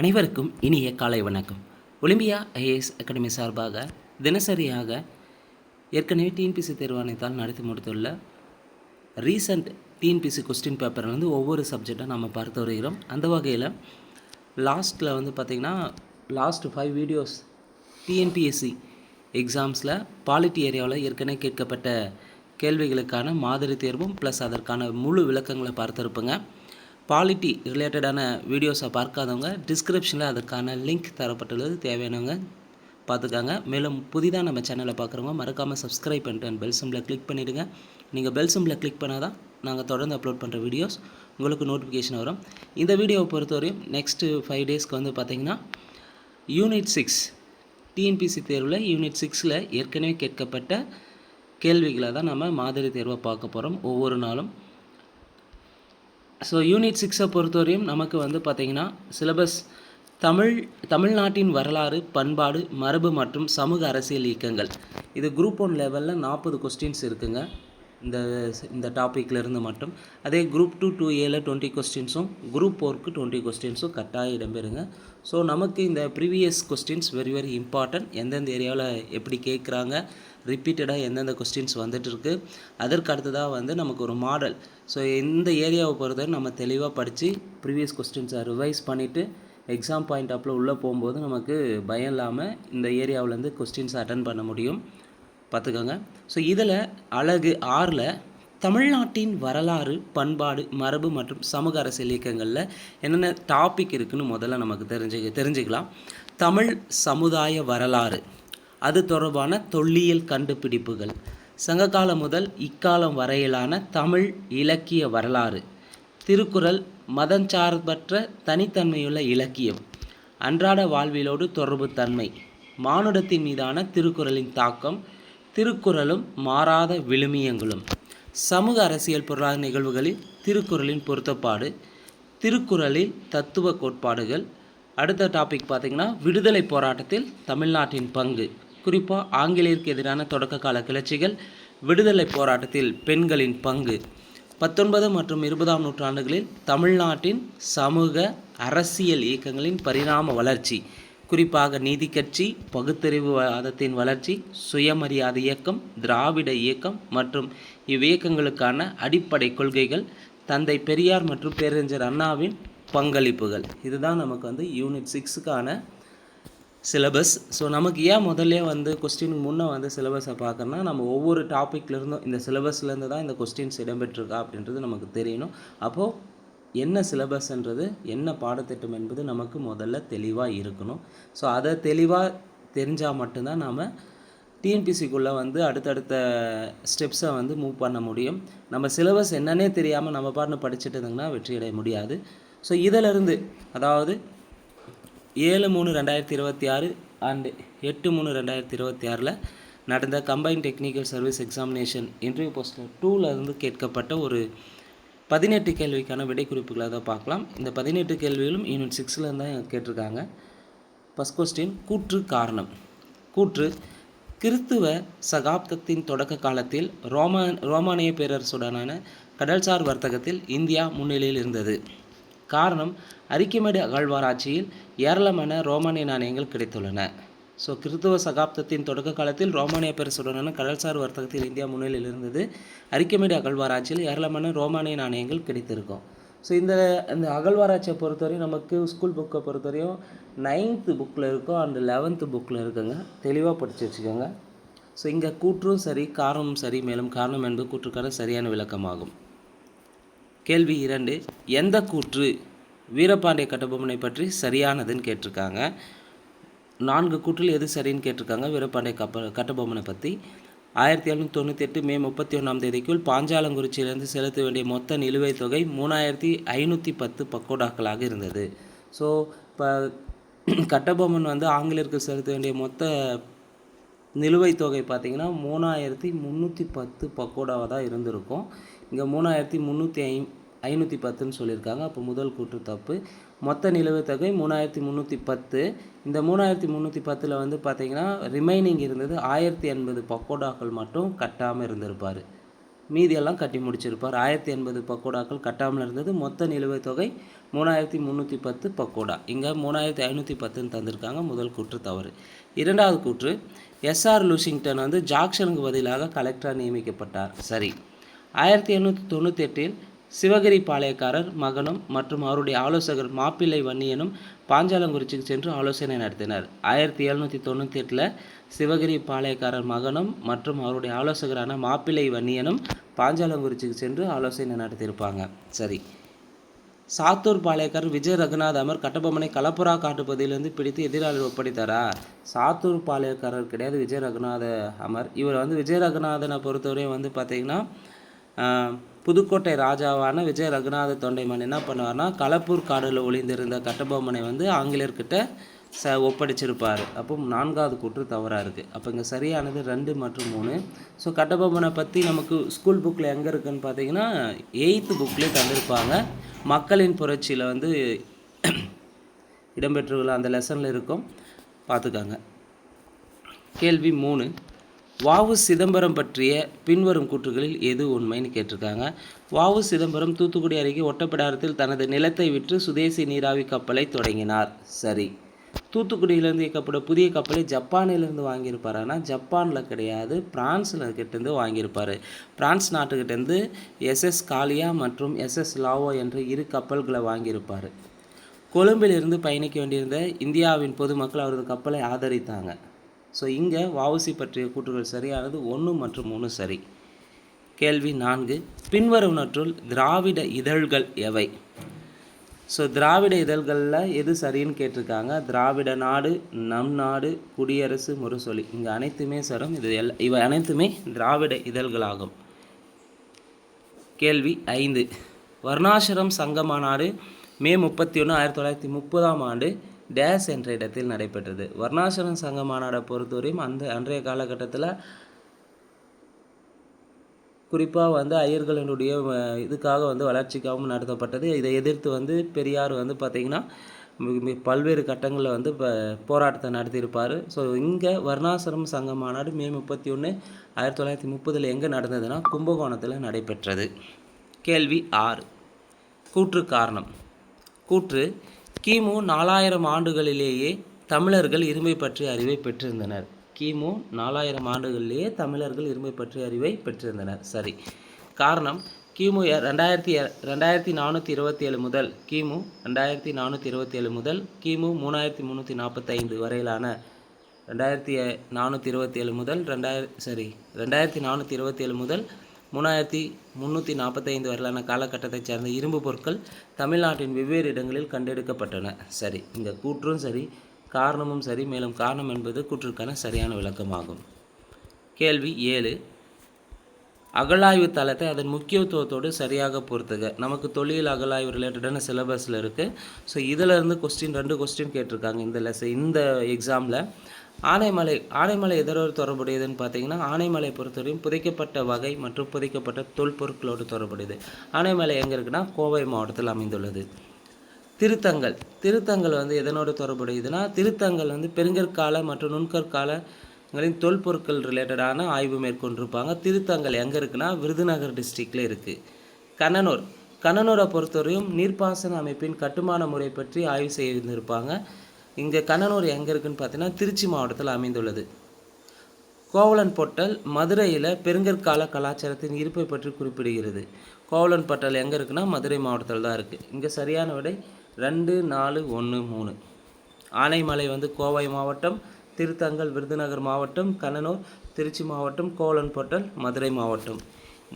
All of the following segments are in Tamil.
அனைவருக்கும் இனிய காலை வணக்கம். ஒலிம்பியா ஐஏஎஸ் அகாடமி சார்பாக தினசரியாக ஏற்கனவே டிஎன்பிசி தேர்வாணையத்தால் நடத்தி முடித்துள்ள ரீசன்ட் டிஎன்பிசி கொஸ்டின் பேப்பர்லேருந்து ஒவ்வொரு சப்ஜெக்டாக நம்ம பார்த்து வருகிறோம். அந்த வகையில் லாஸ்ட்டில் பார்த்திங்கன்னா லாஸ்ட் 5 வீடியோஸ் டிஎன்பிஎஸ்சி எக்ஸாம்ஸில் பாலிட்டி ஏரியாவில் ஏற்கனவே கேட்கப்பட்ட கேள்விகளுக்கான மாதிரி தேர்வும் ப்ளஸ் அதற்கான முழு விளக்கங்களை பார்த்துருப்போங்க. பாலிட்டி ரிலேட்டடான வீடியோஸை பார்க்காதவங்க டிஸ்கிரிப்ஷனில் அதுக்கான லிங்க் தரப்பட்டுள்ளது, தேவையானவங்க பார்த்துக்காங்க. மேலும் புதிதாக நம்ம சேனலை பார்க்குறவங்க மறக்காமல் சப்ஸ்கிரைப் பண்ணிட்டு பெல் சிம்பில் கிளிக் பண்ணிவிடுங்க. நீங்கள் பெல் சிம்பில் கிளிக் பண்ணால் தான் நாங்கள் தொடர்ந்து அப்லோட் பண்ணுற வீடியோஸ் உங்களுக்கு நோட்டிஃபிகேஷன் வரும். இந்த வீடியோவை பொறுத்தவரையும் நெக்ஸ்ட்டு 5 டேஸ்க்கு பார்த்திங்கன்னா யூனிட் 6 டிஎன்பிசி தேர்வில் யூனிட் 6ல் ஏற்கனவே கேட்கப்பட்ட கேள்விகளை தான் நம்ம மாதிரி தேர்வை பார்க்க போகிறோம் ஒவ்வொரு நாளும். ஸோ யூனிட் 6 பொறுத்தவரையும் நமக்கு பார்த்திங்கன்னா சிலபஸ் தமிழ்நாட்டின் வரலாறு, பண்பாடு, மரபு மற்றும் சமூக அரசியல் இயக்கங்கள். இது குரூப் 1 லெவலில் 40 கொஸ்டின்ஸ் இருக்குங்க இந்த டாப்பிக்லேருந்து மட்டும். அதே குரூப் 2 2Aல 20 கொஸ்டின்ஸும் குரூப் 4க்கு 20 கொஸ்டின்ஸும் கட்டாயம் இடம்பெறுங்க. ஸோ நமக்கு இந்த previous questions very very important. எந்தெந்த ஏரியாவில் எப்படி கேட்குறாங்க, ரிப்பீட்டடாக எந்தெந்த கொஸ்டின்ஸ் வந்துட்டுருக்கு, அதற்கு அடுத்ததாக நமக்கு ஒரு மாடல். ஸோ இந்த ஏரியாவை பொறுத்தவரை நம்ம தெளிவாக படித்து ப்ரீவியஸ் கொஸ்டின்ஸை ரிவைஸ் பண்ணிவிட்டு எக்ஸாம் பாயிண்ட் ஆப்பில் உள்ளே போகும்போது நமக்கு பயம் இல்லாமல் இந்த ஏரியாவிலேருந்து கொஸ்டின்ஸை அட்டன் பண்ண முடியும், பார்த்துக்கோங்க. ஸோ இதில் அழகு 6ல் தமிழ்நாட்டின் வரலாறு, பண்பாடு, மரபு மற்றும் சமூக அரசியல் இயக்கங்களில் என்னென்ன டாபிக் இருக்குதுன்னு முதல்ல நமக்கு தெரிஞ்சுக்கலாம். தமிழ் சமுதாய வரலாறு, அது தொடர்பான தொல்லியல் கண்டுபிடிப்புகள், சங்ககாலம் முதல் இக்காலம் வரையிலான தமிழ் இலக்கிய வரலாறு, திருக்குறள் மதஞ்சார்பற்ற தனித்தன்மையுள்ள இலக்கியம், அன்றாட வாழ்விலோடு தொடர்பு தன்மை, மானுடத்தின் மீதான திருக்குறளின் தாக்கம், திருக்குறளும் மாறாத விழுமியங்களும், சமூக அரசியல் பொருளாதார நிகழ்வுகளில் திருக்குறளின் பொருத்தப்பாடு, திருக்குறளில் தத்துவ கோட்பாடுகள். அடுத்த டாபிக் பார்த்திங்கன்னா விடுதலை போராட்டத்தில் தமிழ்நாட்டின் பங்கு, குறிப்பாக ஆங்கிலேயருக்கு எதிரான தொடக்க கால கிளர்ச்சிகள், விடுதலை போராட்டத்தில் பெண்களின் பங்கு, 19 மற்றும் 20ஆம் நூற்றாண்டுகளில் தமிழ்நாட்டின் சமூக அரசியல் இயக்கங்களின் பரிணாம வளர்ச்சி, குறிப்பாக நீதி கட்சி, பகுத்தறிவுவாதத்தின் வளர்ச்சி, சுயமரியாதை இயக்கம், திராவிட இயக்கம் மற்றும் இவ்வியக்கங்களுக்கான அடிப்படை கொள்கைகள், தந்தை பெரியார் மற்றும் பேரறிஞர் அண்ணாவின் பங்களிப்புகள். இதுதான் நமக்கு யூனிட் 6க்கான சிலபஸ். ஸோ நமக்கு ஏன் முதல்ல கொஸ்டினுக்கு முன்னே சிலபஸை பார்க்கணுன்னா நம்ம ஒவ்வொரு டாப்பிக்லேருந்தும் இந்த சிலபஸ்லேருந்து தான் இந்த கொஸ்டின்ஸ் இடம்பெற்றிருக்கா அப்படின்றது நமக்கு தெரியணும். அப்போது என்ன சிலபஸ்ன்றது, என்ன பாடத்திட்டம் என்பது நமக்கு முதல்ல தெளிவாக இருக்கணும். ஸோ அதை தெளிவாக தெரிஞ்சால் மட்டும்தான் நாம் டிஎன்பிசிக்குள்ளே அடுத்தடுத்த ஸ்டெப்ஸை மூவ் பண்ண முடியும். நம்ம சிலபஸ் என்னன்னே தெரியாமல் நம்ம பாட்டுன்னு படிச்சுட்டு இருந்தோம்னா வெற்றி அடைய முடியாது. ஸோ இதிலிருந்து அதாவது 7/3/2026 அண்டு 8/3/2026 நடந்த combined technical service examination interview poster 2ல் கேட்கப்பட்ட ஒரு 18 கேள்விக்கான விடை குறிப்புகளை தான் பார்க்கலாம். இந்த 18 கேள்விகளும் யூனிட் 6ல் தான் கேட்டிருக்காங்க. ஃபஸ்ட் கொஸ்டின், கூற்று காரணம். கூற்று: கிறிஸ்துவ சகாப்தத்தின் தொடக்க காலத்தில் ரோமானிய பேரரசுடனான கடல்சார் வர்த்தகத்தில் இந்தியா முன்னிலையில் இருந்தது. காரணம்: அரிக்கமேடு அகழ்வாராய்ச்சியில் ஏராளமான ரோமானிய நாணயங்கள் கிடைத்துள்ளன. ஸோ கிறிஸ்துவ சகாப்தத்தின் தொடக்க காலத்தில் ரோமானிய பேரரசுடனான கடல்சார் வர்த்தகத்தில் இந்தியா முன்னிலையில் இருந்தது. அரிக்கமேடு அகழ்வாராய்ச்சியில் ஏராளமான ரோமானிய நாணயங்கள் கிடைத்திருக்கும். ஸோ இந்த அகழ்வாராய்ச்சியை பொறுத்தவரையும் நமக்கு ஸ்கூல் புக்கை பொறுத்தவரையும் 9th புக்கில் இருக்கும் அண்ட் 11th புக்கில் இருக்குங்க. தெளிவாக படித்து வச்சுக்கோங்க. ஸோ இங்கே கூற்றும் சரி, காரணமும் சரி, மேலும் காரணம் என்பது கூற்றுக்கான சரியான விளக்கமாகும். கேள்வி 2, எந்த கூற்று வீரபாண்டிய கட்டபொம்மனை பற்றி சரியானதுன்னு கேட்டிருக்காங்க. 4 கூற்றில் எது சரின்னு கேட்டிருக்காங்க. வீரபாண்டிய கட்டபொம்மனை பற்றி 1798 மே 31ஆம் தேதிக்குள் பாஞ்சாலங்குறிச்சியிலிருந்து செலுத்த வேண்டிய மொத்த நிலுவைத் தொகை 3510 பக்கோடாக்களாக இருந்தது. ஸோ இப்போ கட்டபொம்மன் ஆங்கிலேயருக்கு செலுத்த வேண்டிய மொத்த நிலுவைத் தொகை பார்த்திங்கன்னா 3310 பக்கோடாவாக தான் இருந்திருக்கும். இங்கே 3310ன்னு சொல்லியிருக்காங்க. அப்போ முதல் கூற்று தப்பு. மொத்த நிலுவைத் தொகை 3310. இந்த 3310ல் பார்த்திங்கன்னா ரிமைனிங் இருந்தது 1080 பக்கோடாக்கள் மட்டும் கட்டாமல் இருந்திருப்பார். மீதியெல்லாம் கட்டி முடிச்சிருப்பார். 1080 பக்கோடாக்கள் கட்டாமல் இருந்தது. மொத்த நிலுவைத் தொகை 3310 பக்கோடா. இங்கே 3510ன்னு தந்திருக்காங்க. முதல் கூற்று தவறு. இரண்டாவது கூற்று, எஸ்ஆர் லூசிங்டன் வந்து ஜாக்சனுக்கு பதிலாக கலெக்டராக நியமிக்கப்பட்டார். சரி. 1798இல் சிவகிரி பாளையக்காரர் மகனும் மற்றும் அவருடைய ஆலோசகர் மாப்பிள்ளை வன்னியனும் பாஞ்சாலங்குறிச்சிக்கு சென்று ஆலோசனை நடத்தினர். 1798இல் சிவகிரி பாளையக்காரர் மகனும் மற்றும் அவருடைய ஆலோசகரான மாப்பிள்ளை வன்னியனும் பாஞ்சாலங்குறிச்சிக்கு சென்று ஆலோசனை நடத்தியிருப்பாங்க. சரி. சாத்தூர் பாளையக்காரர் விஜய ரகுநாத் அமர் கட்டபொம்மனை கலப்புரா காட்டுப்பகுதியிலிருந்து பிடித்து எதிராளி ஒப்படைத்தாரா? சாத்தூர் பாளையக்காரர் கிடையாது, விஜய ரகுநாத அமர். இவர் வந்து விஜய ரகுநாதனை பொறுத்தவரையும் வந்து பார்த்திங்கன்னா புதுக்கோட்டை ராஜாவான விஜய ரகுநாத தொண்டைமான் என்ன பண்ணுவார்னா, களப்பூர் காடில் ஒளிந்திருந்த கட்டபொம்மனை வந்து ஆங்கிலேயர்கிட்ட ஒப்படைச்சிருப்பார். அப்போ 4வது கூற்று தவறாக இருக்குது. அப்போ இங்கே சரியானது 2 மற்றும் 3. ஸோ கட்டபொம்மனை பற்றி நமக்கு ஸ்கூல் புக்கில் எங்கே இருக்குதுன்னு பார்த்தீங்கன்னா 8th புக்லேயே தந்திருப்பாங்க. மக்களின் புரட்சியில் வந்து இடம்பெற்றுள்ள அந்த லெசனில் இருக்கும், பார்த்துக்காங்க. கேள்வி 3, வாவு சிதம்பரம் பற்றிய பின்வரும் கூற்றுகளில் எது உண்மைன்னு கேட்டிருக்காங்க. வாவு சிதம்பரம் தூத்துக்குடி அருகே ஒட்டப்பிடாரத்தில் தனது நிலத்தை விற்று சுதேசி நீராவி கப்பலை தொடங்கினார். சரி. தூத்துக்குடியிலேருந்து இயக்கப்பட்ட புதிய கப்பலை ஜப்பானிலேருந்து வாங்கியிருப்பார். ஆனால் ஜப்பானில் கிடையாது, பிரான்ஸில் கிட்டேருந்து வாங்கியிருப்பார். பிரான்ஸ் நாட்டுக்கிட்டேருந்து எஸ்எஸ் காலியா மற்றும் எஸ்எஸ் லாவோ என்ற 2 கப்பல்களை வாங்கியிருப்பார். கொழும்பிலிருந்து பயணிக்க வேண்டியிருந்த இந்தியாவின் பொதுமக்கள் அவரது கப்பலை ஆதரித்தாங்க. ஸோ இங்கே வஉசி பற்றிய கூற்றுகள் சரியானது 1 மற்றும் 3 சரி. கேள்வி 4, பின்வருவனற்றுள் திராவிட இதழ்கள் எவை? ஸோ திராவிட இதழ்களில் எது சரின்னு கேட்டிருக்காங்க. திராவிட நாடு, நம் நாடு, குடியரசு, முரசொலி. இங்கே அனைத்துமே சரம். இவை அனைத்துமே திராவிட இதழ்களாகும். கேள்வி 5, வர்ணாசிரம் சங்க மாநாடு மே 31, 1930ஆம் ஆண்டு டேஸ் என்ற இடத்தில் நடைபெற்றது. வர்ணாசிரம் சங்க மாநாடை பொறுத்தவரையும் அன்றைய காலகட்டத்தில் குறிப்பாக வந்து ஐயர்களினுடைய இதுக்காக வந்து வளர்ச்சிக்காகவும் நடத்தப்பட்டது. இதை எதிர்த்து வந்து பெரியார் வந்து பார்த்திங்கன்னா பல்வேறு கட்டங்களில் வந்து போராட்டத்தை நடத்தியிருப்பார். ஸோ இங்கே வர்ணாசிரம் சங்க மாநாடு மே 31, 1930 எங்கே நடந்ததுன்னா கும்பகோணத்தில் நடைபெற்றது. கேள்வி 6, கூற்று காரணம். கூற்று, கிமு 4000 ஆண்டுகளிலேயே தமிழர்கள் இருமை பற்றிய அறிவை பெற்றிருந்தனர். கிமு 4000 ஆண்டுகளிலேயே தமிழர்கள் இருமை பற்றிய அறிவை பெற்றிருந்தனர். சரி. காரணம், கிமு 2427 முதல் கிமு 2427 முதல் கிமு 3345 வரையிலான 2427 முதல் 2427 முதல் 3345 வரையிலான காலகட்டத்தைச் சேர்ந்த இரும்பு பொருட்கள் தமிழ்நாட்டின் வெவ்வேறு இடங்களில் கண்டெடுக்கப்பட்டன. சரி. இந்த கூற்றும் சரி, காரணமும் சரி. மேலும் காரணம் என்பது கூற்றுக்கான சரியான விளக்கமாகும். கேள்வி 7, அகழாய்வு தளத்தை அதன் முக்கியத்துவத்தோடு சரியாக பொறுத்துக. நமக்கு தொழில் அகழாய்வு ரிலேட்டடான சிலபஸில் இருக்குது. ஸோ இதிலேருந்து 2 கொஸ்டின் கேட்டிருக்காங்க இந்த எக்ஸாமில். ஆனைமலை எதோடு தொடர்புடையதுன்னு பார்த்தீங்கன்னா, ஆனைமலை பொறுத்தவரையும் புதைக்கப்பட்ட வகை மற்றும் புதைக்கப்பட்ட தொல்பொருட்களோடு தொடர்புடையது. ஆனைமலை எங்கே இருக்குன்னா கோவை மாவட்டத்தில் அமைந்துள்ளது. திருத்தங்கள் வந்து எதனோடு தொடர்புடையதுன்னா, திருத்தங்கள் வந்து பெருங்கற்கால மற்றும் நுண்கற்காலங்களின் தொல்பொருட்கள் ரிலேட்டடான ஆய்வு மேற்கொண்டிருப்பாங்க. திருத்தங்கள் எங்கே இருக்குன்னா விருதுநகர் டிஸ்ட்ரிக்டில் இருக்குது. கண்ணனூரை பொறுத்தவரையும் நீர்ப்பாசன அமைப்பின் கட்டுமான முறை பற்றி ஆய்வு செய்திருப்பாங்க. இங்கே கண்ணனூர் எங்கே இருக்குன்னு பார்த்தீங்கன்னா திருச்சி மாவட்டத்தில் அமைந்துள்ளது. கோவலன் பொட்டல் மதுரையில் பெருங்கற்கால கலாச்சாரத்தின் இருப்பை பற்றி குறிப்பிடுகிறது. கோவலன் பொட்டல் எங்கே இருக்குன்னா மதுரை மாவட்டத்தில் தான் இருக்குது. இங்கே சரியான விடை 2, 4, 1, 3. ஆனைமலை வந்து கோவை மாவட்டம், திருத்தங்கள் விருதுநகர் மாவட்டம், கண்ணனூர் திருச்சி மாவட்டம், கோவலன் பொட்டல் மதுரை மாவட்டம்.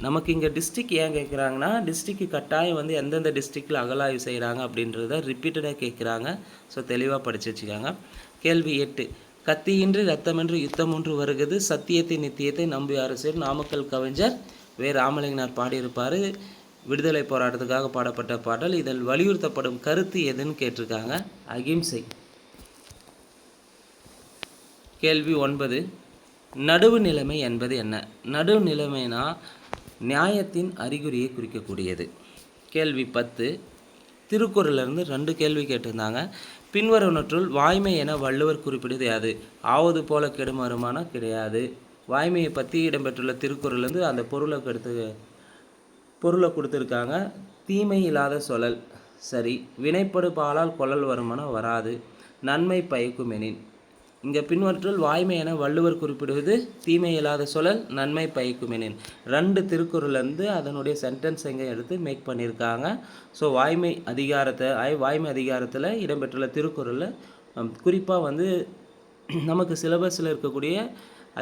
நமக்கு இங்கே டிஸ்ட்ரிக் ஏன் கேட்குறாங்கன்னா, டிஸ்ட்ரிக்கு கட்டாயம் வந்து எந்தெந்த டிஸ்ட்ரிக்டில் அகழாய்வு செய்கிறாங்க அப்படின்றத ரிப்பீட்டடாக கேட்குறாங்க. ஸோ தெளிவாக படித்து வச்சுக்காங்க. கேள்வி 8, கத்தியின்றி ரத்தமின்றி யுத்தம் ஒன்று வருகிறது, சத்தியத்தை நித்தியத்தை நம்பி அரசியல். நாமக்கல் கவிஞர் வே. ராமலிங்கனார் பாடியிருப்பார். விடுதலை போராட்டத்துக்காக பாடப்பட்ட பாடல். இதில் வலியுறுத்தப்படும் கருத்து எதுன்னு கேட்டிருக்காங்க. அகிம்சை. கேள்வி 9, நடுவு நிலைமை என்பது என்ன? நடுவு நிலைமைனா நியாயத்தின் அறிகுறியை குறிக்கக்கூடியது. கேள்வி 10, திருக்குறளிலிருந்து 2 கேள்வி கேட்டிருந்தாங்க. பின்வருவனற்றுள் வாய்மை என வள்ளுவர் குறிப்பிடுவது யாது? ஆவது போல கெடுமருமான கிடையாது. வாய்மையை பற்றி இடம்பெற்றுள்ள திருக்குறளிலிருந்து அந்த பொருளை எடுத்து பொருளை கொடுத்துருக்காங்க. தீமை இல்லாத சொல்லல் சரி. வினைப்படு பாலால் கொள்ளல் வருமானம் வராது. நன்மை பயக்கும் எனின். இங்கே பின்வற்றுள் வாய்மை என வள்ளுவர் குறிப்பிடுவது தீமை இல்லாத சொல்லல் நன்மை பயக்கும் எனின். 2 திருக்குறள்லேருந்து அதனுடைய சென்டென்ஸ் எங்கே எடுத்து மேக் பண்ணியிருக்காங்க. ஸோ வாய்மை அதிகாரத்தில் இடம்பெற்றுள்ள திருக்குறளில் குறிப்பாக வந்து நமக்கு சிலபஸில் இருக்கக்கூடிய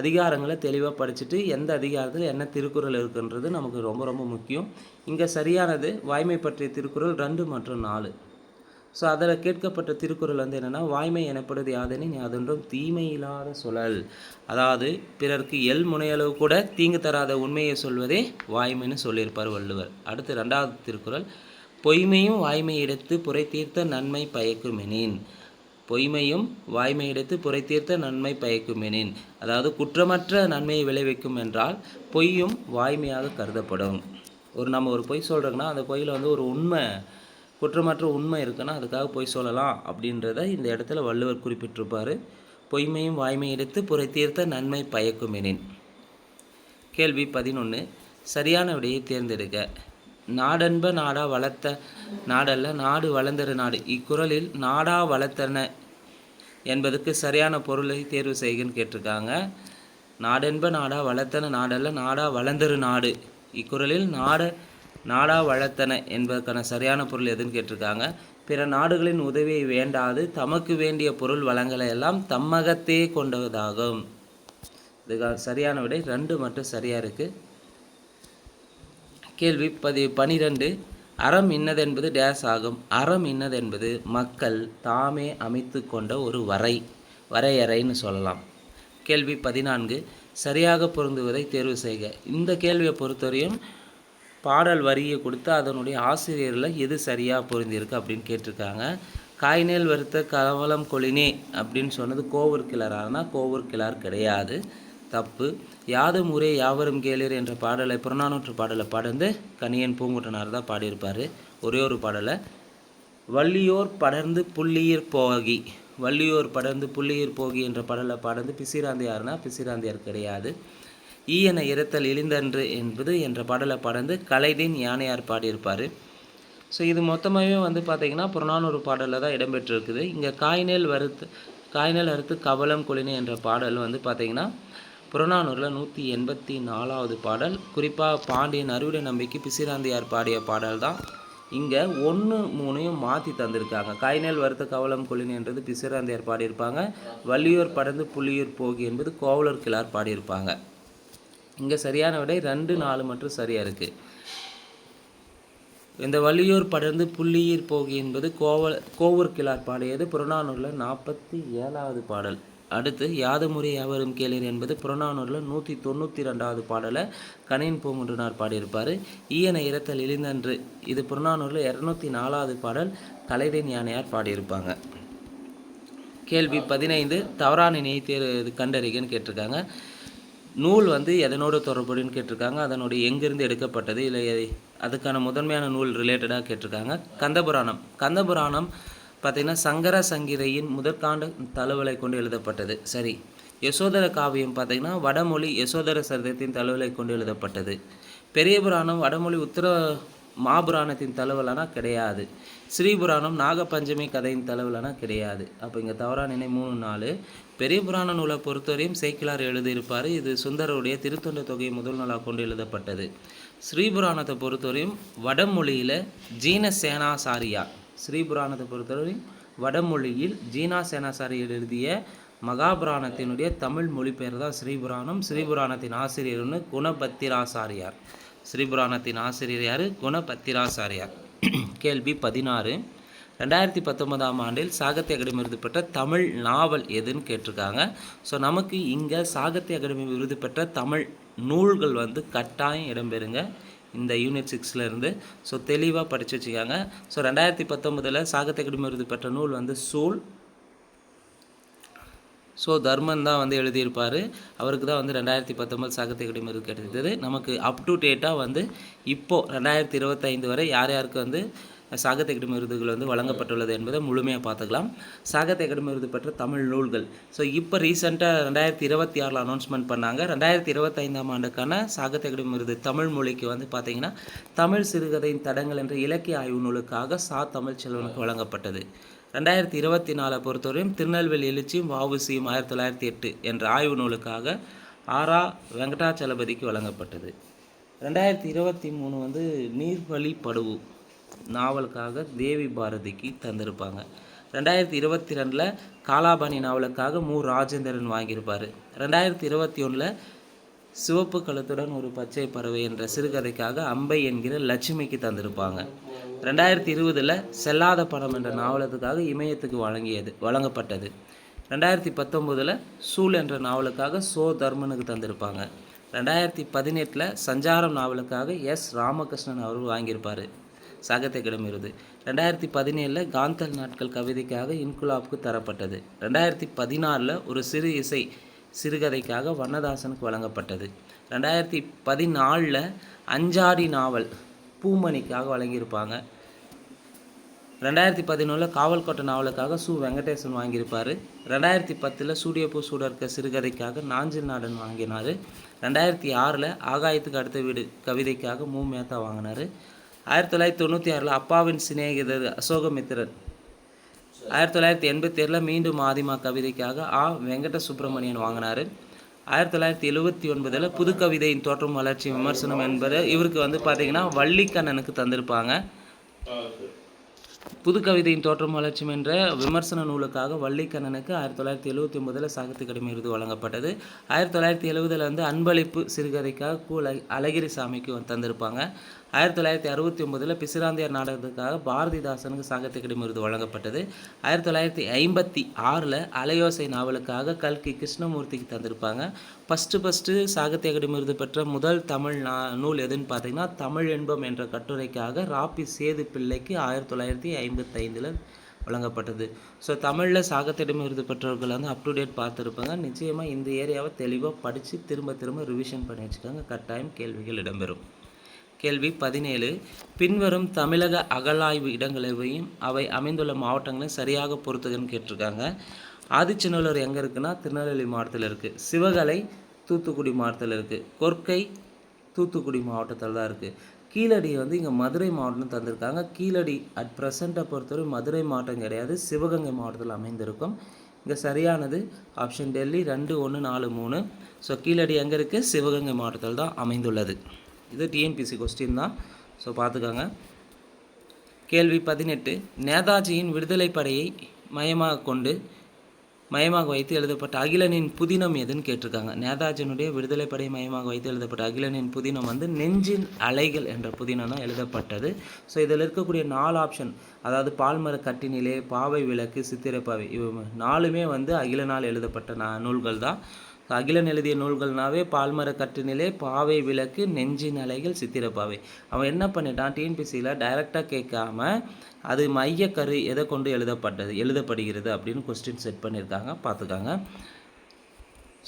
அதிகாரங்களை தெளிவாக படிச்சுட்டு எந்த அதிகாரத்தில் என்ன திருக்குறள் இருக்குன்றது நமக்கு ரொம்ப ரொம்ப முக்கியம். இங்கே சரியானது வாய்மை பற்றிய திருக்குறள் 2 மற்றும் 4. ஸோ அதில் கேட்கப்பட்ட திருக்குறள் வந்து என்னென்னா, வாய்மை எனப்படுவது யாதெனின் யாதொன்றும் தீமை இல்லாத சொல்லல். அதாவது பிறருக்கு முனையளவு கூட தீங்கு தராத உண்மையை சொல்வதே வாய்மைன்னு சொல்லியிருப்பார் வள்ளுவர். அடுத்து 2வது திருக்குறள், பொய்மையும் வாய்மை எடுத்து புரை தீர்த்த நன்மை பயக்குமெனின். பொய்மையும் வாய்மை எடுத்து புரை தீர்த்த நன்மை பயக்குமெனின். அதாவது குற்றமற்ற நன்மையை விளைவிக்கும் என்றால் பொய்யும் வாய்மையாக கருதப்படும். நம்ம ஒரு பொய் சொல்கிறோங்கன்னா அந்த பொய்யில் வந்து ஒரு குற்றமற்ற உண்மை இருக்குன்னா அதுக்காக பொய் சொல்லலாம் அப்படின்றத இந்த இடத்துல வள்ளுவர் குறிப்பிட்டிருப்பார். பொய்மையும் வாய்மை எடுத்து புரை தீர்த்த நன்மை பயக்குமெனின். கேள்வி 11. சரியான விடையை தேர்ந்தெடுக்க. நாடென்ப நாடா வளர்த்த நாடல்ல நாடு வளர்ந்தரு நாடு. இக்குறளில் நாடா வளர்த்தன என்பதுக்கு சரியான பொருளை தேர்வு செய்கன்னு கேட்டிருக்காங்க. நாடென்ப நாடா வளர்த்தன நாடல்ல நாடா வளர்ந்தரு நாடு. இக்குறளில் நாடா வளர்த்தன என்பதற்கான சரியான பொருள் எதுன்னு கேட்டிருக்காங்க. பிற நாடுகளின் உதவியை வேண்டாது தமக்கு வேண்டிய பொருள் வளங்களை எல்லாம் தம்மகத்தே கொண்டதாகும். இதுக்காக சரியான விடை 2 மட்டும் சரியாக இருக்குது. கேள்வி 12. அறம் இன்னதென்பது டேஸ் ஆகும். அறம் இன்னதென்பது மக்கள் தாமே அமைத்து கொண்ட ஒரு வரையறைன்னு சொல்லலாம். கேள்வி 14. சரியாக பொருந்துவதை தேர்வு செய்க. இந்த கேள்வியை பொறுத்தவரையும் பாடல் வரியை கொடுத்து அதனுடைய ஆசிரியரில் எது சரியாக பொருந்திருக்கு அப்படின்னு கேட்டிருக்காங்க. காய்நேல் வறுத்த கவலம் கொளினே அப்படின்னு சொன்னது கோவூர் கிளறார்னா கோவூர் கிளார் கிடையாது, தப்பு. யாதும் ஊரே யாவரும் கேளீர் என்ற பாடலை புறநானூற்று பாடலை பாடந்து கணியன் பூங்குட்டனார் தான் பாடியிருப்பார். ஒரே ஒரு பாடலை. வள்ளியோர் படர்ந்து புள்ளியர் போகி என்ற பாடலை பாடந்து பிசிராந்தியார்னா பிசிராந்தியார் கிடையாது. ஈயன இரத்தல் இழிந்தன்று என்பது என்ற பாடலை பாடந்து கலைதீன் யானையார் பாடியிருப்பார். ஸோ இது மொத்தமாகவே வந்து பார்த்திங்கன்னா புறநானூறு பாடலில் தான் இடம்பெற்றிருக்குது. இங்கே காய்நேல் அறுத்து கவலம் கொளினே என்ற பாடல் வந்து பார்த்திங்கன்னா புறநானூரில் 184வது பாடல். குறிப்பாக பாண்டியன் அறுவடை நம்பிக்கை பிசிராந்தியார் பாடிய பாடல் தான். இங்கே 1, 3 மாற்றி தந்திருக்காங்க. காய்நேல் வறுத்த கவலம் கொளினே என்றது பிசிராந்தியார் பாடியிருப்பாங்க. வள்ளியோர் படர்ந்து புள்ளியூர் போகி என்பது கோவலூர் கிழார் பாடியிருப்பாங்க. இங்கே சரியான விடை 2, 4 மட்டும் சரியாக இருக்குது. இந்த வள்ளியூர் படர்ந்து புள்ளியீர் போகி என்பது கோவூர் கிழார் பாடியது புறநானூரில் 47வது பாடல். அடுத்து யாதுமுறை யாவரும் கேளீர் என்பது புறநானூரில் 192வது பாடலை கணியன் பூங்குன்றனார் பாடியிருப்பார். ஈயன இரத்தல் இழிந்தன்று இது புறநானூரில் 204வது பாடல் கலைதேன் யானையார் பாடியிருப்பாங்க. கேள்வி 15. தவறான இணையை கண்டறிகன்னு கேட்டிருக்காங்க. நூல் வந்து எதனோட தொடர்புன்னு கேட்டிருக்காங்க. அதனுடைய எங்கேருந்து எடுக்கப்பட்டது இல்லை அதுக்கான முதன்மையான நூல் ரிலேட்டடாக கேட்டிருக்காங்க. கந்தபுராணம் பார்த்திங்கன்னா சங்கர சங்கீதையின் முதற்காண்டு தழுவலை கொண்டு எழுதப்பட்டது. சரி. யசோதர காவியம் பார்த்திங்கன்னா வடமொழி யசோதர சரிதத்தின் தழுவலை கொண்டு எழுதப்பட்டது. பெரிய புராணம் வடமொழி உத்தர மாபுராணத்தின் தழுவலானா கிடையாது. ஸ்ரீபுராணம் நாகபஞ்சமி கதையின் தழுவலானா கிடையாது. அப்போ இங்கே தவறான நினை 3, 4. பெரிய புராண நூலை பொறுத்தவரையும் சேக்கிலார் எழுதியிருப்பார். இது சுந்தரருடைய திருத்தொண்ட தொகையை முதல் நூலாக கொண்டு எழுதப்பட்டது. ஸ்ரீபுராணத்தை பொறுத்தவரையும் வடமொழியில் ஜீனா சேனாசாரியார் எழுதிய மகாபுராணத்தினுடைய தமிழ் மொழிபெயர் தான் ஸ்ரீபுராணம். ஸ்ரீபுராணத்தின் ஆசிரியர்னு குணபத்திராசாரியார். ஸ்ரீபுராணத்தின் ஆசிரியர் யார்? குணபத்திராசாரியார். கேள்வி 16. 2019ஆம் ஆண்டில் சாகித்ய அகாடமி விருது பெற்ற தமிழ் நாவல் எதுன்னு கேட்டிருக்காங்க. ஸோ நமக்கு இங்கே சாகித்ய அகாடமி விருது பெற்ற தமிழ் நூல்கள் வந்து கட்டாயம் இடம்பெறுங்க இந்த யூனிட் 6லேருந்து. ஸோ தெளிவாக படித்து வச்சுக்காங்க. ஸோ 2019 சாகித்ய அகாடமி விருது பெற்ற நூல் வந்து சூல். ஸோ தர்மன் தான் வந்து எழுதியிருப்பார். அவருக்கு தான் வந்து 2019 சாகித்ய அகாடமி விருது கிடைத்தது. நமக்கு அப் டு டேட்டாக வந்து இப்போது 2025 வரை யார் யாருக்கு வந்து சாகித்ய அகாடமி விருதுகள் வந்து வழங்கப்பட்டுள்ளது என்பதை முழுமையாக பார்த்துக்கலாம். சாகித்ய அகாடமி விருது பெற்ற தமிழ் நூல்கள். ஸோ இப்போ ரீசெண்டாக 2026 அனௌன்ஸ்மெண்ட் பண்ணாங்க. 2025ஆம் ஆண்டுக்கான சாகித்ய அகாடமி விருது தமிழ் மொழிக்கு வந்து பார்த்திங்கன்னா தமிழ் சிறுகதையின் தடங்கள் என்ற இலக்கிய ஆய்வு நூலுக்காக தமிழ்ச்செல்வனுக்கு வழங்கப்பட்டது. 2024 பொறுத்தவரையும் திருநெல்வேலி எழுச்சியும் வ.உ.சி.யும் 1908 என்ற ஆய்வு நூலுக்காக ஆரா வெங்கடாச்சலபதிக்கு வழங்கப்பட்டது. 2023 வந்து நீர்வழி படுவு நாவலுக்காக தேவி பாரதிக்கு தந்திருப்பாங்க. 2022 காலாபாணி நாவலுக்காக மு. ராஜேந்திரன் வாங்கியிருப்பார். 2021 சிவப்பு கழுத்துடன் ஒரு பச்சை பறவை என்ற சிறுகதைக்காக அம்பை என்கிற லட்சுமிக்கு தந்திருப்பாங்க. 2020 செல்லாத படம் என்ற நாவலத்துக்காக இமயத்துக்கு வழங்கப்பட்டது. 2019 சூல் என்ற நாவலுக்காக சோ தர்மனுக்கு தந்திருப்பாங்க. 2018 சஞ்சாரம் நாவலுக்காக எஸ். ராமகிருஷ்ணன் அவர்கள் வாங்கியிருப்பார் சாகித்ய அகாடமி விருது. 2017 காந்தல் நாட்கள் கவிதைக்காக இன்குலாப்க்கு தரப்பட்டது. 2016 ஒரு சிறு இசை சிறுகதைக்காக வண்ணதாசனுக்கு வழங்கப்பட்டது. 2014 அஞ்சாடி நாவல் பூமணிக்காக வழங்கியிருப்பாங்க. 2011 காவல்கோட்டை நாவலுக்காக சு. வெங்கடேசன் வாங்கியிருப்பார். 2010 சூடியப்பூ சூடர்க்க சிறுகதைக்காக நாஞ்சில் நாடன் வாங்கினார். 2006 ஆகாயத்துக்கு அடுத்த வீடு கவிதைக்காக மு. மேத்தா வாங்கினார். 1996 அப்பாவின் சிநேகிதர் அசோகமித்திரன். 1987 மீண்டும் ஆதிமா கவிதைக்காக ஆ. வெங்கட சுப்பிரமணியன் வாங்கினார். 1979 புது கவிதையின் தோற்றம் வளர்ச்சி விமர்சனம் என்பது இவருக்கு வந்து பார்த்திங்கன்னா வள்ளிக்கண்ணனுக்கு தந்திருப்பாங்க. புது கவிதையின் தோற்றம் வளர்ச்சி என்ற விமர்சன நூலுக்காக வள்ளிக்கண்ணனுக்கு 1979 சாகித்ய அகாடமி விருது வழங்கப்பட்டது. 1970 வந்து அன்பளிப்பு சிறுகதைக்காக கு. அழகிரி சாமிக்கு தந்திருப்பாங்க. 1969 பிசிராந்தியார் நாடகத்துக்காக பாரதிதாசனுக்கு சாகித்ய அகாடமி விருது வழங்கப்பட்டது. 1956 அலையோசை நாவலுக்காக கல்கி கிருஷ்ணமூர்த்திக்கு தந்திருப்பாங்க. ஃபஸ்ட்டு சாகித்ய அகாடமி விருது பெற்ற முதல் தமிழ் நூல் எதுன்னு பார்த்தீங்கன்னா தமிழ் இன்பம் என்ற கட்டுரைக்காக ராபி சேது பிள்ளைக்கு 1955 வழங்கப்பட்டது. ஸோ தமிழில் சாகித்ய அகாடமி விருது பெற்றவர்கள் வந்து அப் டு டேட் பார்த்துருப்பாங்க. நிச்சயமாக இந்த ஏரியாவை தெளிவாக படித்து திரும்ப ரிவிஷன் பண்ணி வச்சுக்காங்க. கட்டாயம் கேள்விகள் இடம்பெறும். கேள்வி 17 பின்வரும் தமிழக அகழாய்வு இடங்களையும் அவை அமைந்துள்ள மாவட்டங்களையும் சரியாக பொறுத்துகன்னு கேட்டிருக்காங்க. ஆதிச்சநல்லூர் எங்கே இருக்குன்னா திருநெல்வேலி மாவட்டத்தில் இருக்குது. சிவகலை தூத்துக்குடி மாவட்டத்தில் இருக்குது. கொர்க்கை தூத்துக்குடி மாவட்டத்தில் தான் இருக்குது. கீழடி வந்து இங்கே மதுரை மாவட்டம் தந்திருக்காங்க. கீழடி அட் ப்ரெசண்ட்டை பொறுத்தவரை மதுரை மாவட்டம் கிடையாது, சிவகங்கை மாவட்டத்தில் அமைந்திருக்கும். இங்கே சரியானது ஆப்ஷன் டெல்லி 2, 1, 4, 3. ஸோ கீழடி எங்கே இருக்குது? சிவகங்கை மாவட்டத்தில் தான் அமைந்துள்ளது. இது டிஎன்பிசி கொஸ்டின் தான். ஸோ பார்த்துக்கோங்க. கேள்வி 18 நேதாஜியின் விடுதலை படையை மையமாக வைத்து எழுதப்பட்ட அகிலனின் புதினம் எதுன்னு கேட்டிருக்காங்க. நேதாஜியினுடைய விடுதலை படை மையமாக வைத்து எழுதப்பட்ட அகிலனின் புதினம் வந்து நெஞ்சின் அலைகள் என்ற புதினம் தான் எழுதப்பட்டது. ஸோ இதில் இருக்கக்கூடிய 4 ஆப்ஷன், அதாவது பால்மர கட்டினிலே, பாவை விளக்கு, சித்திரப்பாவை, இவ 4மே வந்து அகிலனால் எழுதப்பட்ட நூல்கள் தான். அகிலன் எழுதிய நூல்கள்னாவே பால்மர கட்டினிலே, பாவை விளக்கு, நெஞ்சின் அலைகள், சித்திரப்பாவை. அவன் என்ன பண்ணிட்டான், டிஎன்பிசியில் டைரெக்டாக கேட்காம அது மையக்கரு எதை கொண்டு எழுதப்படுகிறது அப்படின்னு கொஸ்டின் செட் பண்ணியிருக்காங்க. பார்த்துக்காங்க.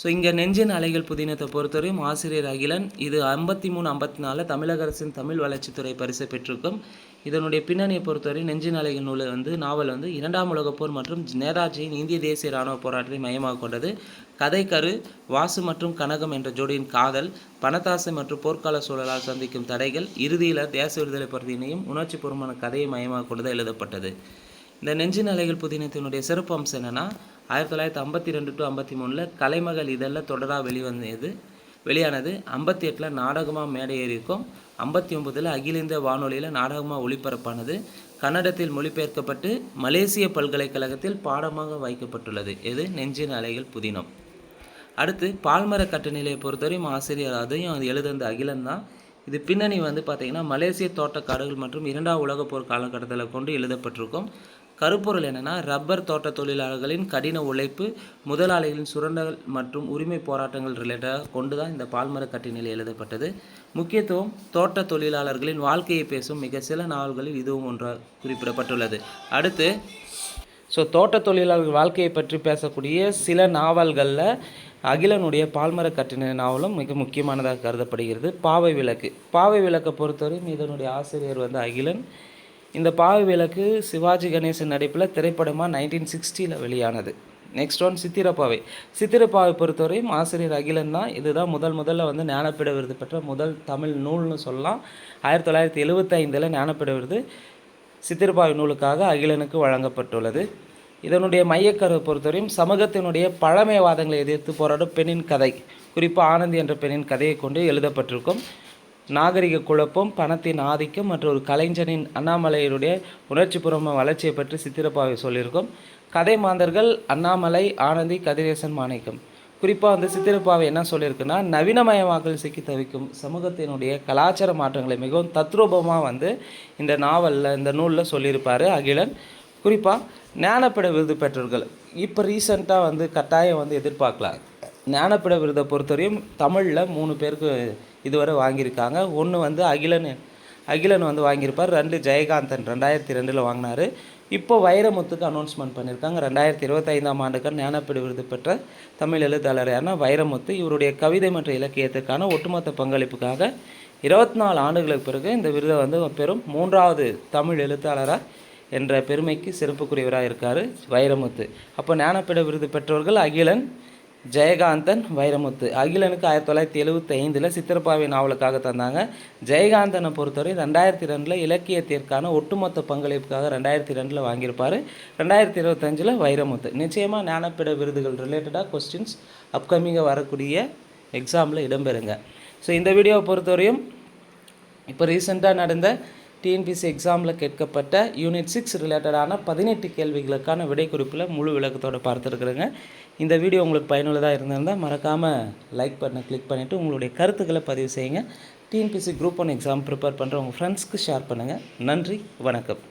ஸோ இங்கே நெஞ்சின் அலைகள் புதினத்தை பொறுத்தவரையும் ஆசிரியர் அகிலன். இது 53-54 தமிழக அரசின் தமிழ் வளர்ச்சித்துறை பரிசை பெற்றிருக்கும். இதனுடைய பின்னணியை பொறுத்தவரை நெஞ்சின் அலைகள் நூல் வந்து நாவல் வந்து 2ஆம் உலகப் போர் மற்றும் நேதாஜியின் இந்திய தேசிய இராணுவ போராட்டத்தை மையமாக கொண்டது. கதைக்கரு வாசு மற்றும் கனகம் என்ற ஜோடியின் காதல், பணத்தாசை மற்றும் போர்க்கால சூழலால் சந்திக்கும் தடைகள், இறுதியில் தேச விடுதலை பற்றினையும் உணர்ச்சி பூர்வமான கதையை மையமாக கொண்டது எழுதப்பட்டது. இந்த நெஞ்சின் அலைகள் புதினத்தினுடைய சிறப்பு அம்சம் என்னென்னா 1952-53 கலைமகள் இதழில் தொடராக வெளியானது. 58 நாடகமாக மேடை ஏறியிருக்கும். 59 அகில இந்திய வானொலியில் நாடகமாக ஒளிபரப்பானது. கன்னடத்தில் மொழிபெயர்க்கப்பட்டு மலேசிய பல்கலைக்கழகத்தில் பாடமாக வைக்கப்பட்டுள்ளது. இது நெஞ்சின் அலைகள் புதினம். அடுத்து பால்மர கட்டுநிலையை பொறுத்தவரையும் ஆசிரியர் அதையும் அது எழுதுந்த அகிலன் தான். இது பின்னணி வந்து பார்த்திங்கன்னா மலேசிய தோட்டக்காடுகள் மற்றும் 2ஆம் உலகப் போர் காலகட்டத்தில் கொண்டு எழுதப்பட்டிருக்கும். கருப்பொருள் என்னென்னா ரப்பர் தோட்ட தொழிலாளர்களின் கடின உழைப்பு, முதலாளிகளின் சுரண்டல் மற்றும் உரிமை போராட்டங்கள் ரிலேட்டடாக கொண்டு தான் இந்த பால்மர கட்டினிலை எழுதப்பட்டது. முக்கியத்துவம் தோட்ட தொழிலாளர்களின் வாழ்க்கையை பேசும் மிக சில நாவல்களில் இதுவும் ஒன்றாக குறிப்பிடப்பட்டுள்ளது. அடுத்து தோட்ட தொழிலாளர்கள் வாழ்க்கையை பற்றி பேசக்கூடிய சில நாவல்களில் அகிலனுடைய பால்மர கட்டின நாவலும் மிக முக்கியமானதாக கருதப்படுகிறது. பாவை விளக்கை பொறுத்தவரையும் இதனுடைய ஆசிரியர் வந்து அகிலன். இந்த பாவை விளக்கு சிவாஜி கணேசன் நடிப்பில் திரைப்படமாக 1960 வெளியானது. Next one சித்திரப்பாவை. சித்திரப்பாவை பொறுத்தவரையும் ஆசிரியர் அகிலன் தான். இதுதான் முதல்ல வந்து ஞானப்பீட விருது பெற்ற முதல் தமிழ் நூல்னு சொல்லலாம். 1975 ஞானப்பீட விருது சித்திரப்பாவை நூலுக்காக அகிலனுக்கு வழங்கப்பட்டுள்ளது. இதனுடைய மையக்கருவை பொறுத்தவரையும் சமூகத்தினுடைய பழமைவாதங்களை எதிர்த்து போராடும் பெண்ணின் கதை, குறிப்பாக ஆனந்தி என்ற பெண்ணின் கதையை கொண்டு எழுதப்பட்டிருக்கும். நாகரிக குழப்பம், பணத்தின் ஆதிக்கம் மற்றும் ஒரு கலைஞனின் அண்ணாமலையுடைய உணர்ச்சிபூர்வ வளர்ச்சியை பற்றி சித்திரப்பாவை சொல்லியிருக்கோம். கதை மாந்தர்கள் அண்ணாமலை, ஆனந்தி, கதிரேசன், மாணிக்கம். குறிப்பாக வந்து சித்திரப்பாவை என்ன சொல்லியிருக்குன்னா, நவீனமயமாக்கல் சிக்கி தவிக்கும் சமூகத்தினுடைய கலாச்சார மாற்றங்களை மிகவும் தத்ரூபமாக வந்து இந்த நாவலில், இந்த நூலில் சொல்லியிருப்பார் அகிலன். குறிப்பாக ஞானப்பீட விருது பெற்றவர்கள் இப்போ ரீசெண்டாக வந்து கட்டாயம் வந்து எதிர்பார்க்கலாம். ஞானப்பீட விருதை பொறுத்தவரையும் தமிழில் 3 பேருக்கு இதுவரை வாங்கியிருக்காங்க. ஒன்று வந்து அகிலன் வந்து வாங்கியிருப்பார். 2 ஜெயகாந்தன் 2002 வாங்கினார். இப்போ வைரமுத்துக்கு அனௌன்ஸ்மெண்ட் பண்ணியிருக்காங்க. 2025 ஆண்டுக்கான ஞானப்பீட விருது பெற்ற தமிழ் எழுத்தாளரான வைரமுத்து இவருடைய கவிதை மற்றும் இலக்கியத்துக்கான ஒட்டுமொத்த பங்களிப்புக்காக 24 ஆண்டுகளுக்கு பிறகு இந்த விருதை வந்து பெறும் 3வது தமிழ் எழுத்தாளராக என்ற பெருமைக்கு சிறப்புக்குரியவராக இருக்கார் வைரமுத்து. அப்போ ஞானப்பீட விருது பெற்றவர்கள் அகிலன், ஜெயகாந்தன், வைரமுத்து. அகிலனுக்கு 1975 சித்திரப்பாவை நாவலுக்காக தந்தாங்க. ஜெயகாந்தனை பொறுத்தவரை 2002 இலக்கியத்திற்கான ஒட்டுமொத்த பங்களிப்புக்காக 2002 வாங்கியிருப்பார். 2025 வைரமுத்து. நிச்சயமாக ஞானப்பீட விருதுகள் ரிலேட்டடாக கொஸ்டின்ஸ் அப்கமிங்காக வரக்கூடிய எக்ஸாமில் இடம்பெறுங்க. ஸோ இந்த வீடியோவை பொறுத்தவரையும் இப்போ ரீசெண்டாக நடந்த டிஎன்பிசி எக்ஸாமில் கேட்கப்பட்ட யூனிட் 6 ரிலேட்டடான 18 கேள்விகளுக்கான விடை குறிப்பில் முழு விளக்கத்தோடு பார்த்துருக்குறேங்க. இந்த வீடியோ உங்களுக்கு பயனுள்ளதாக இருந்திருந்தால் மறக்காமல் லைக் பட்டனை கிளிக் பண்ணிவிட்டு உங்களுடைய கருத்துக்களை பதிவு செய்யுங்க. டிஎன்பிசி குரூப் 1 எக்ஸாம் ப்ரிப்பேர் பண்ணுற உங்கள் ஃப்ரெண்ட்ஸ்க்கு ஷேர் பண்ணுங்கள். நன்றி, வணக்கம்.